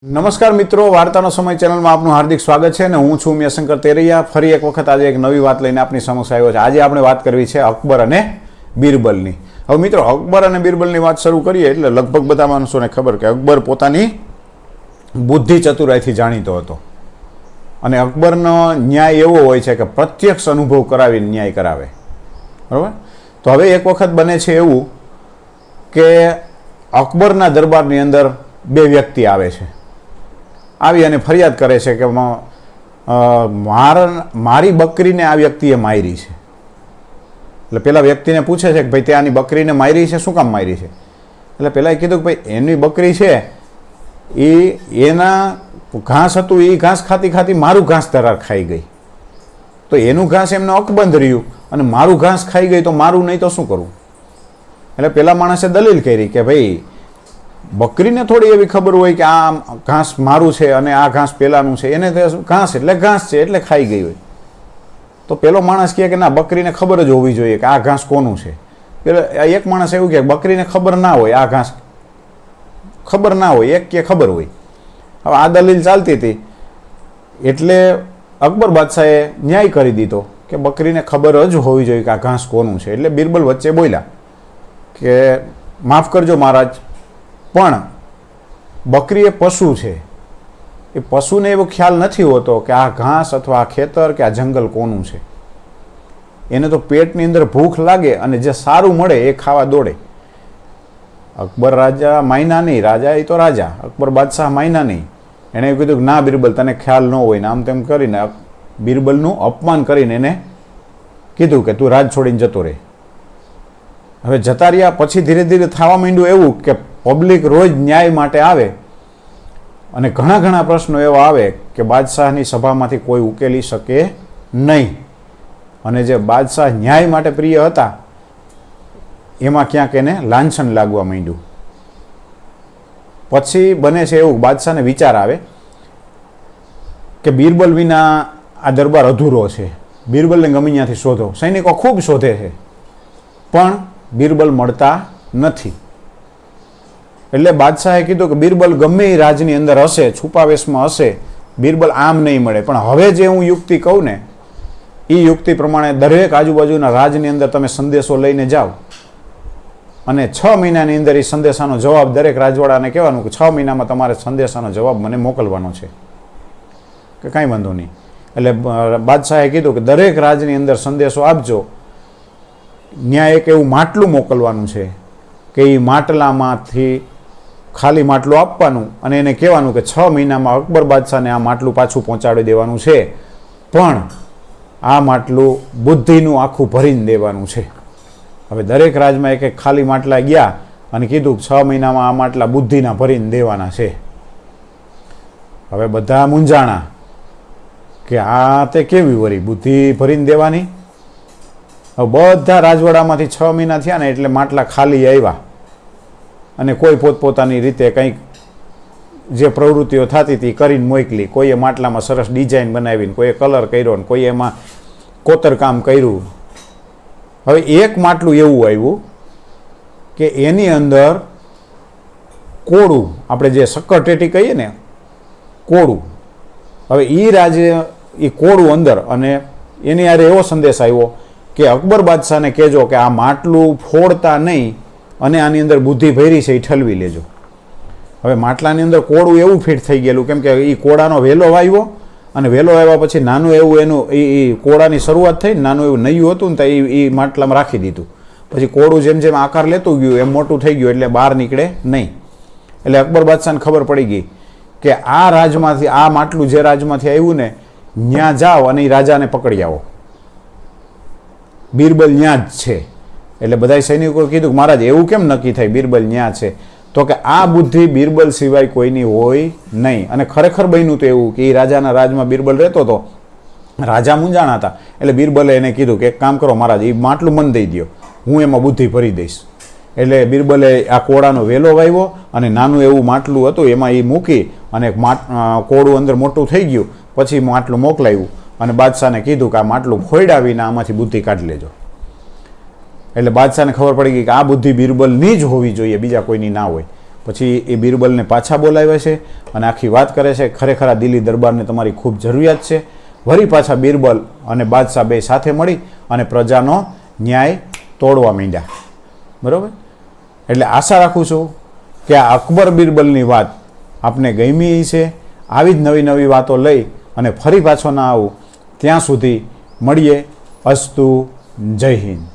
નમસ્કાર મિત્રો, વાર્તાનો સમય ચેનલમાં આપનું હાર્દિક સ્વાગત છે અને હું છું ઉમિયાશંકર તેરૈયા. ફરી એક વખત આજે એક નવી વાત લઈને આપની સમક્ષ આવ્યો છે. આજે આપણે વાત કરવી છે અકબર અને બિરબલની. હવે મિત્રો, અકબર અને બિરબલની વાત શરૂ કરીએ એટલે લગભગ બધા માણસોને ખબર કે અકબર પોતાની બુદ્ધિ ચતુરાઈથી જાણીતો હતો અને અકબરનો ન્યાય એવો હોય છે કે પ્રત્યક્ષ અનુભવ કરાવીને ન્યાય કરાવે. બરાબર? તો હવે એક વખત બને છે એવું કે અકબરના દરબારની અંદર બે વ્યક્તિ આવે છે. આવી અને ફરિયાદ કરે છે કે મારી બકરીને આ વ્યક્તિએ મારી છે. એટલે પેલા વ્યક્તિને પૂછે છે કે ભાઈ તે આની બકરીને મારી છે, શું કામ મારી છે? એટલે પેલા કીધું કે ભાઈ એની બકરી છે એના ઘાસ હતું, એ ઘાસ ખાતી ખાતી મારું ઘાસ ધરાર ખાઈ ગઈ, તો એનું ઘાસ એમને અકબંધ રહ્યું અને મારું ઘાસ ખાઈ ગઈ તો મારું નહીં તો શું કરવું? એટલે પેલા માણસે દલીલ કરી કે ભાઈ બકરીને થોડી એવી ખબર હોય કે આ ઘાસ મારું છે અને આ ઘાસ પેલાનું છે, એને ઘાસ એટલે ઘાસ છે એટલે ખાઈ ગઈ હોય. તો પેલો માણસ કહે કે ના, બકરીને ખબર જ હોવી જોઈએ કે આ ઘાસ કોનું છે. પેલો એક માણસ એવું કહે બકરીને ખબર ના હોય, આ ઘાસ ખબર ના હોય, એક કે ખબર હોય. હવે આ દલીલ ચાલતી હતી એટલે અકબર બાદશાહે ન્યાય કરી દીધો કે બકરીને ખબર જ હોવી જોઈએ કે આ ઘાસ કોનું છે. એટલે બિરબલ વચ્ચે બોલ્યા કે માફ કરજો મહારાજ, પણ બકરી એ પશુ છે, એ પશુને એવો ખ્યાલ નથી હોતો કે આ ઘાસ અથવા આ ખેતર કે આ જંગલ કોનું છે. એને તો પેટની અંદર ભૂખ લાગે અને જે સારું મળે એ ખાવા દોડે. અકબર રાજા માયના નહીં, રાજા એ તો રાજા, અકબર બાદશાહ માયના નહીં. એણે એવું કીધું કે ના બિરબલ, તને ખ્યાલ ન હોય ને આમ તેમ કરીને બિરબલનું અપમાન કરીને એને કીધું કે તું રાજ છોડીને જતો રહે. હવે જતા રહ્યા પછી ધીરે ધીરે થવા માંડ્યું એવું કે પબ્લિક રોજ ન્યાય માટે આવે અને ઘણા ઘણા પ્રશ્નો એવા આવે કે બાદશાહની સભામાંથી કોઈ ઉકેલી શકે નહીં. અને જે બાદશાહ ન્યાય માટે પ્રિય હતા એમાં ક્યાંક એને લાંછન લાગવા માંડ્યું. પછી બને છે એવું, બાદશાહને વિચાર આવે કે બિરબલ વિના આ દરબાર અધૂરો છે, બિરબલને ગમે ત્યાંથી શોધો. સૈનિકો ખૂબ શોધે છે પણ બિરબલ મળતા નથી. એટલે બાદશાહે કીધું કે બિરબલ ગમે એ રાજની અંદર હશે, છુપાવેશમાં હશે, બિરબલ આમ નહીં મળે. પણ હવે જે હું યુક્તિ કહું ને એ યુક્તિ પ્રમાણે દરેક આજુબાજુના રાજની અંદર તમે સંદેશો લઈને જાઓ અને 6 મહિનાની અંદર એ સંદેશાનો જવાબ દરેક રાજવાડાને કહેવાનું કે 6 મહિનામાં તમારે સંદેશાનો જવાબ મને મોકલવાનો છે કે કાંઈ વાંધો નહીં. એટલે બાદશાહે કીધું કે દરેક રાજની અંદર સંદેશો આપજો. ન્યાય એક એવું માટલું મોકલવાનું છે કે એ માટલામાંથી ખાલી માટલું આપવાનું અને એને કહેવાનું કે 6 મહિનામાં અકબર બાદશાહને આ માટલું પાછું પહોંચાડી દેવાનું છે, પણ આ માટલું બુદ્ધિનું આખું ભરીને દેવાનું છે. હવે દરેક રાજમાં એક એક ખાલી માટલા ગયા અને કીધું કે 6 મહિનામાં આ માટલા બુદ્ધિના ભરીને દેવાના છે. હવે બધા મૂંઝાણા કે આ તે કેવી વળી બુદ્ધિ ભરીને દેવાની. હવે બધા રાજવાડામાંથી 6 મહિના થયા ને એટલે માટલા ખાલી આવ્યા અને કોઈ પોતપોતાની રીતે કંઈક જે પ્રવૃત્તિઓ થતી હતી કરીને મોકલી. કોઈએ માટલામાં સરસ ડિઝાઇન બનાવીને, કોઈએ કલર કર્યો ને કોઈએ એમાં કોતરકામ કર્યું. હવે એક માટલું એવું આવ્યું કે એની અંદર કોળું, આપણે જે શક્કરટેટી કહીએ ને કોળું, હવે એ રાજે એ કોળું અંદર, અને એની યારે એવો સંદેશ આવ્યો કે અકબર બાદશાહને કહેજો કે આ માટલું ફોડતા નહીં અને આની અંદર બુદ્ધિ ભરી છે એ ઠલવી લેજો. હવે માટલાની અંદર કોળું એવું ફિટ થઈ ગયેલું કેમ કે એ કોળાનો વેલો વાવ્યો અને વેલો આવ્યા પછી નાનું એવું એનું એ કોળાની શરૂઆત થઈ ને નાનું એવું નૈયું હતું ને તો એ માટલામાં રાખી દીધું. પછી કોળું જેમ જેમ આકાર લેતું ગયું એમ મોટું થઈ ગયું એટલે બહાર નીકળે નહીં. એટલે અકબર બાદશાહને ખબર પડી ગઈ કે આ રાજમાંથી, આ માટલું જે રાજમાંથી આવ્યું ને ત્યાં જાઓ અને એ રાજાને પકડી આવો, બિરબલ ન્યા જ છે. એટલે બધા સૈનિકોએ કીધું કે મહારાજ એવું કેમ નક્કી થાય બિરબલ ન્યા છે? તો કે આ બુદ્ધિ બિરબલ સિવાય કોઈની હોય નહીં. અને ખરેખર બન્યું તો એવું કે એ રાજાના રાજમાં બિરબલ રહેતો હતો, રાજા મૂંઝાણા હતા. એટલે બિરબલે એને કીધું કે એક કામ કરો મહારાજ, એ માટલું મને દઈ દો, હું એમાં બુદ્ધિ ભરી દઈશ. એટલે બિરબલે આ કોળાનો વેલો વાવ્યો અને નાનું એવું માટલું હતું એમાં એ મૂકી અને કોળું અંદર મોટું થઈ ગયું. પછી માટલું મોકલાવ્યું અને બાદશાહને કીધું કે આ માટલું ફોડાવીને આમાંથી બુદ્ધિ કાઢી લેજો. એટલે બાદશાહને ખબર પડી ગઈ કે આ બુદ્ધિ બિરબલની જ હોવી જોઈએ, બીજા કોઈની ના હોય. પછી એ બિરબલને પાછા બોલાવે છે અને આખી વાત કરે છે. ખરેખર આ દિલ્હી દરબારને તમારી ખૂબ જરૂરિયાત છે. વળી પાછા બિરબલ અને બાદશાહ બે સાથે મળી અને પ્રજાનો ન્યાય તોડવા માંડ્યા. બરાબર. એટલે આશા રાખું છું કે આ અકબર બિરબલની વાત આપને ગમી છે. આવી જ નવી નવી વાતો લઈ અને ફરી પાછો ના આવું ત્યાં સુધી મળીએ. અસ્તુ. જય હિન્દ.